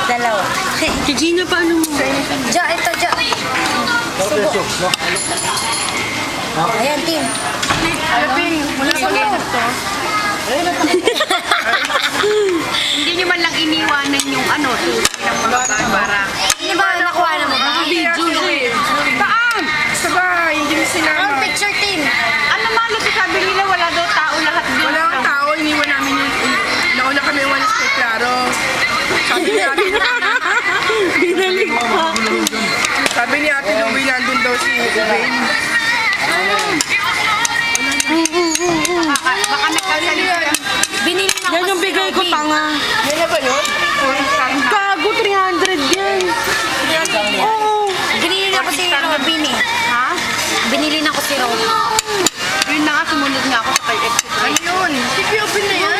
Dalawa. Gina, paano mo? Ja, ito, ja. Subo. Ayan, Tim. Alvin, mula ko lang ito. Hindi nyo man lang iniwanan yung ano, susi ng mga para. Hindi ba nakuha na mo ba? Saan? Sa bahay, hindi mo Ang sinama. picture, Tim. Ano malo sabi nila, wala daw tao lahat doon. Wala kang tao, iniwan namin yung... Nauna kami walis kay Claro. Sabi ni Ate Binalik pa. Sabi ni Ate Louie, nandun daw si Wayne. Baka nagkasalita. Binili na Yan yung bigay ko, tanga. Yan na ba yun? Gago, 300 yan. Oo. Binili na ko si Robin eh. Ha? Binili na ko si Robin. Yun na nga, sumunod nga ako sa kay exit. Ano yun? Sige, open na yan.